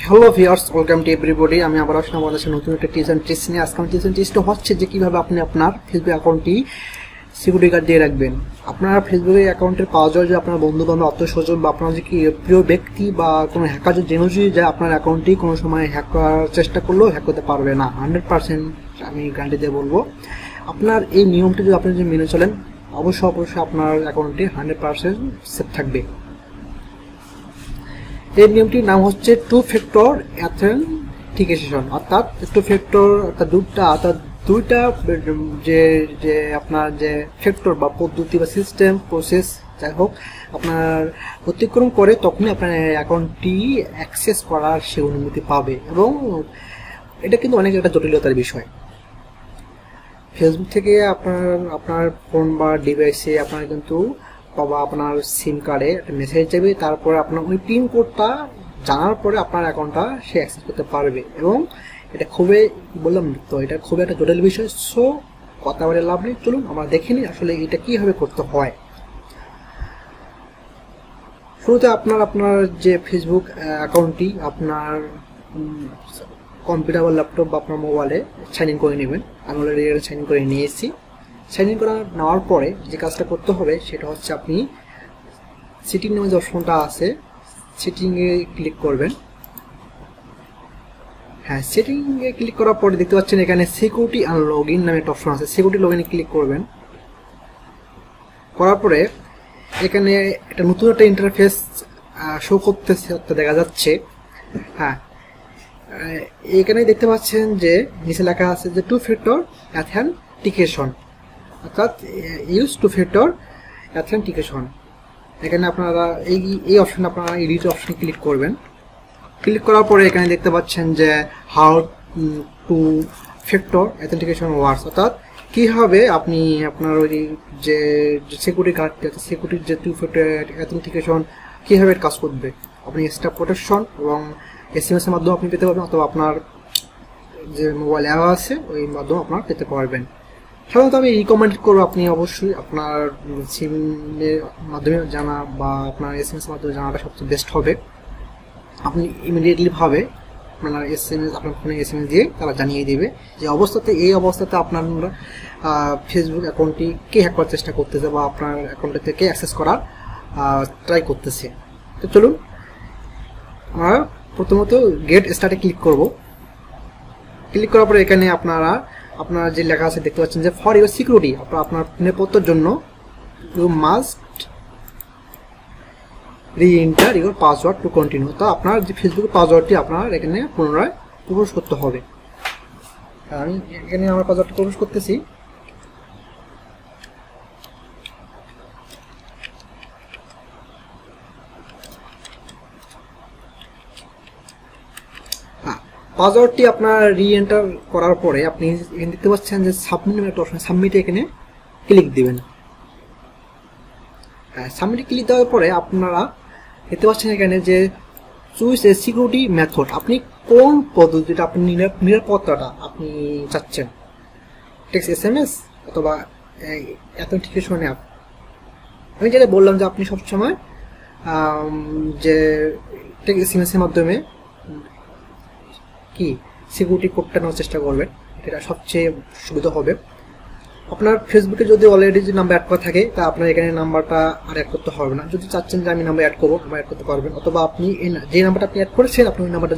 Hello viewers, welcome to everybody. আমি আবার আসলাম আমাদের সাথে নতুন একটা টিপস এন্ড ট্রিক্স নিয়ে। আজকে আমার টিপস এন্ড ট্রিক্সটা হচ্ছে যে কিভাবে আপনি আপনার ফেসবুক অ্যাকাউন্টটি সিকিউরিটি গার্ড দিয়ে রাখবেন। আপনার ফেসবুক অ্যাকাউন্টের পাওয়া যায় যে আপনার বন্ধু বান্ধব, আত্মীয়স্বজন বা আপনার যে কি প্রিয় ব্যক্তি বা কোনো হ্যাকার যদি জেনে যে আপনার অ্যাকাউন্টটি কোনো সময় হ্যাক করার চেষ্টা করলেও হ্যাক করতে পারবে না। 100% আমি গ্যারান্টি দিয়ে বলবো। আপনার এই নিয়মটি যদি আপনি যদি মেনে চলেন, অবশ্যই আপনার অ্যাকাউন্টটি 100% সেফ থাকবে। এই নিয়মটির নাম হচ্ছে টু ফ্যাক্টর অথেন্টিকেশন। অর্থাৎ টু ফ্যাক্টর অর্থাৎ দুইটা যে আপনার যে ফ্যাক্টর বা পদ্ধতি বা সিস্টেম প্রসেস যাই হোক আপনার অতিক্রম করে তখনই আপনার অ্যাকাউন্টটি অ্যাক্সেস করার সে অনুমতি পাবে। এবং এটা কিন্তু অনেক একটা জটিলতার বিষয়। ফেসবুক থেকে আপনার ফোন বা ডিভাইসে আপনার কিন্তু বা আপনার সিম কার্ডে একটা মেসেজ যাবে, তারপরে আপনার ওই পিন কোডটা জানার পরে আপনার অ্যাকাউন্টটা সে অ্যাক্সেস করতে পারবে। এবং এটা খুবই বললাম তো, এটা খুবই একটা জটিল বিষয়। সো কথা বলে লাভ নেই, চলুন আমরা দেখে নিই আসলে এটা কীভাবে করতে হয়। শুরুতে আপনার যে ফেসবুক অ্যাকাউন্টটি আপনার কম্পিউটার বা ল্যাপটপ বা আপনার মোবাইলে সাইন ইন করে নেবেন। আমি অলরেডি সাইন ইন করে নিয়েছি। সাইন ইন নেওয়ার পরে যে কাজটা করতে হবে সেটা হচ্ছে আপনি সেটিং নামে যে অপশনটা আছে সেটিংয়ে ক্লিক করবেন। হ্যাঁ, সেটিংয়ে ক্লিক করার পরে দেখতে পাচ্ছেন এখানে সিকিউরিটি অ্যান্ড লগ ইন নামে একটা অপশন আছে। সিকিউরিটি লগ ইনে ক্লিক করবেন। করার পরে এখানে একটা নতুন একটা ইন্টারফেস শো করতেছে, দেখা যাচ্ছে। হ্যাঁ, এখানে দেখতে পাচ্ছেন যে নিচে লেখা আছে যে টু ফ্যাক্টর অথেন্টিকেশন, অর্থাৎ ইউজ টু ফ্যাক্টর অথেন্টিকেশন। এখানে আপনারা এই অপশন আপনারা এডিট অপশনে ক্লিক করবেন। ক্লিক করার পরে এখানে দেখতে পাচ্ছেন যে how to factor authentication works, অর্থাৎ কীভাবে আপনি আপনার ওই যে সিকিউরিটি গার্ড সিকিউরিটির যে টু ফ্যাক্টর অথেন্টিকেশন কীভাবে কাজ করবে। আপনি স্টেপ প্রোটেকশন এবং SMS এর মাধ্যমে আপনি পেতে পারবেন, অথবা আপনার যে মোবাইল অ্যাপ আছে ওই মাধ্যমে আপনার পেতে পারবেন। সাধারণত আমি রিকমেন্ড করবো আপনি অবশ্যই আপনার সিমের মাধ্যমে জানা বা আপনার SMS এর মাধ্যমে জানাটা সবচেয়ে বেস্ট হবে। আপনি ইমিডিয়েটলি ভাবে আপনার আপনার ফোনে SMS দিয়ে তারা জানিয়ে দেবে যে এই অবস্থাতে আপনার ফেসবুক অ্যাকাউন্টটি কে হ্যাক করার চেষ্টা করতেছে বা আপনার অ্যাকাউন্টে থেকে অ্যাক্সেস করার ট্রাই করতেছে। তো চলুন আমরা প্রথমত গেট স্টার্টে ক্লিক করব। ক্লিক করার পরে এখানে আপনার যে লেখা আছে দেখতে পাচ্ছেন যে ফর ইউর সিকিউরিটি, আপনার নিরাপত্তার জন্য you must re-enter your password to continue. তো আপনার যে ফেসবুকের পাসওয়ার্ডটি আপনার এখানে পুনরায় প্রবেশ করতে হবে। আমি এখানে আমার পাসওয়ার্ডটি প্রবেশ করতেছি। পাসওয়ার্ডটি আপনার রি-এন্টার করার পরে আপনি এখানে দেখতে পাচ্ছেন যে সাবমিট নামে একটা অপশন, সাবমিটে এখানে ক্লিক দিবেন। হ্যাঁ, সাবমিটে ক্লিক দেওয়ার পরে আপনারা দেখতে পাচ্ছেন এখানে যে চুজ এ সিকিউরিটি মেথড, আপনি কোন পদ্ধতিটা আপনি নিরাপত্তাটা আপনি চাচ্ছেন, টেক্সট SMS অথবা অথেন্টিকেশন অ্যাপ। আমি যেটা বললাম যে আপনি সবসময় যে টেক্সট SMS এর মাধ্যমে কি সিকিউরিটি কোডটা নেওয়ার চেষ্টা করবেন, এটা সবচেয়ে সুবিধা হবে। আপনার ফেসবুকে যদি অলরেডি যে নাম্বার অ্যাড করা থাকে তা আপনার এখানে নাম্বারটা আর অ্যাড করতে হবে না। যদি চাচ্ছেন যে আমি নাম্বার অ্যাড করবো, নাম্বার অ্যাড করতে পারবেন। অথবা আপনি যে নাম্বারটা আপনি অ্যাড করেছেন আপনি ওই নাম্বারটা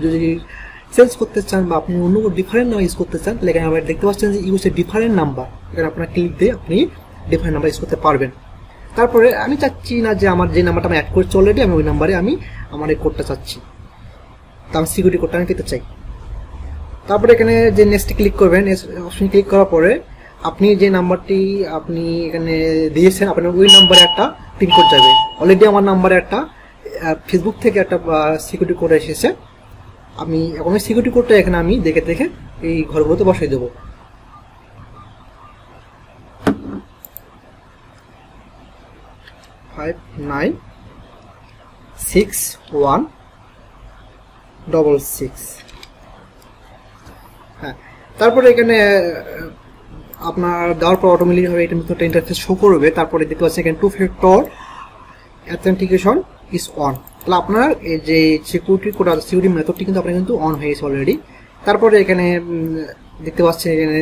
যদি চেঞ্জ করতে চান বা আপনি অন্য ডিফারেন্ট নাম্বার ইউজ করতে চান তাহলে এখানে আমরা দেখতে পাচ্ছেন যে ইউজ এ ডিফারেন্ট নাম্বার, এখানে আপনার ক্লিক দিয়ে আপনি ডিফারেন্ট নাম্বার ইউজ করতে পারবেন। তারপরে আমি চাচ্ছি না যে আমার যে নাম্বারটা আমি অ্যাড করছি অলরেডি, আমি ওই নাম্বারে আমার এই কোডটা চাচ্ছি, তা আমি সিকিউরিটি কোডটা আমি পেতে চাই। তারপরে এখানে যে নেক্সট ক্লিক করবেন, অপশন ক্লিক করার পরে আপনি যে নাম্বারটি আপনি এখানে দিয়েছেন আপনার ওই নাম্বারে একটা পিন কোড যাবে। অলরেডি আমার নাম্বারে একটা ফেসবুক থেকে একটা সিকিউরিটি কোড এসেছে। আমি এখন ওই সিকিউরিটি কোডটা এখানে আমি দেখে এই ঘরগুলোতে বসাই দেবো। ফাইভ 9 6 1 6। হ্যাঁ, তারপরে এখানে আপনার দেওয়ার পর অটোমেটিকভাবে এটা নতুন একটা ইন্টারফেস শো করবে। তারপরে দেখতে পাচ্ছেন এখানে two factor authentication is on. তাহলে আপনার এই যে সিকিউরিটি কোড আছে, সিকিউরিটি মেথডটি কিন্তু আপনার কিন্তু অন হয়ে গেছে অলরেডি। তারপরে এখানে দেখতে পাচ্ছেন এখানে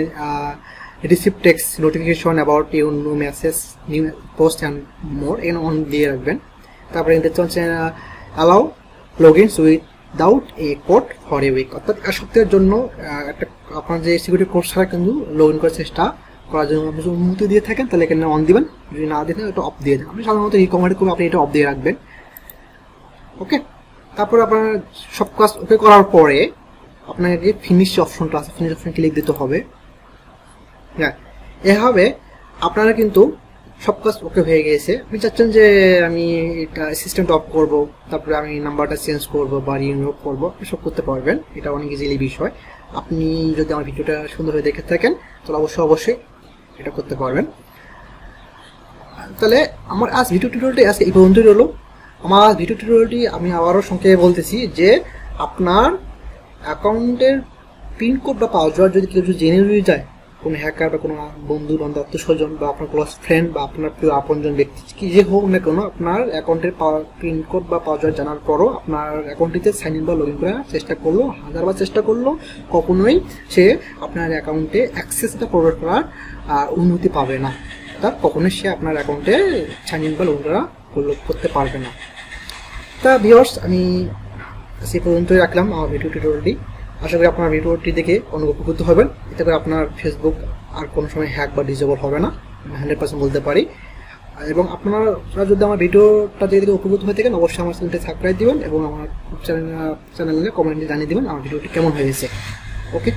receive text notification about you, new message, new post and more, এখানে অন দিয়ে রাখবেন। তারপরে দেখতে পাচ্ছেন allow log ins without a code for a week, অর্থাৎ এক সপ্তাহের জন্য একটা আপনার যে সিকিউরিটি কোড ছাড়া কিন্তু লগ ইন করার চেষ্টা করার জন্য আপনি অনুমতি দিয়ে থাকেন, তাহলে এখানে অন দিবেন। যদি না দিয়ে থাকেন এটা অফ দিয়ে দেন। আপনি সাধারণত রিকমেন্ড করবেন আপনি এটা অফ দিয়ে রাখবেন। ওকে, তারপর আপনার সব কাজ ওকে করার পরে আপনাকে ফিনিশ অপশনটা আছে, ফিনিশ অপশন ক্লিক দিতে হবে। হ্যাঁ, এভাবে আপনারা কিন্তু সব কাজ ওকে হয়ে গেছে। আপনি চাচ্ছেন যে আমি এটা সিস্টেমটা অফ করবো, তারপরে আমি নাম্বারটা চেঞ্জ করবো বা রিমুভ করবো, আপনি সব করতে পারবেন। এটা অনেক ইজিলি বিষয়। আপনি যদি আমার ভিডিওটা সুন্দরভাবে দেখে থাকেন তাহলে অবশ্যই এটা করতে পারবেন। তাহলে আমার আজ ভিডিও টিউটোরিয়ালটি আজকে এই পর্যন্তই রইল। আমার ভিডিও টিউটোরিয়ালটি আমি আবারও সংক্ষেপে বলতেছি যে আপনার অ্যাকাউন্টের পিনকোড বা পাসওয়ার্ড যদি কেউ জেনে যায়, কোনো হ্যাকার বা কোনো বন্ধু বান্ধব আত্মীয়স্বজন বা আপনার ক্লোজ ফ্রেন্ড বা আপনার প্রিয় আপনজন ব্যক্তি কি যে হোক না কেন, আপনার অ্যাকাউন্টের পিনকোড বা পাসওয়ার্ড জানার পরও আপনার অ্যাকাউন্টটিতে সাইন ইন বা লগ ইন করার চেষ্টা করলো, হাজারবার চেষ্টা করলো, কখনোই সে আপনার অ্যাকাউন্টে অ্যাক্সেসটা প্রোভাইড করার অনুমতি পাবে না। তার কখনোই সে আপনার অ্যাকাউন্টে সাইন ইন বা লগ ইন করতে পারবে না। তা ভিউয়ার্স, আমি সে পর্যন্তই রাখলাম আমার ভিডিও টিউটোরিয়ালটি। আশা করি আপনার ভিডিওটি দেখে অনেক উপকৃত হবেন। এতে করে আপনার ফেসবুক আর কোনো সময় হ্যাক বা ডিসেবল হবে না, 100% বলতে পারি। এবং আপনারা যদি আমার ভিডিওটা দেখে উপকৃত হয়ে থাকেন অবশ্যই আমার চ্যানেলটি সাবস্ক্রাইব দিবেন এবং আমার চ্যানেলে কমেন্টে জানিয়ে দেবেন আমার ভিডিওটি কেমন হয়েছে। ওকে।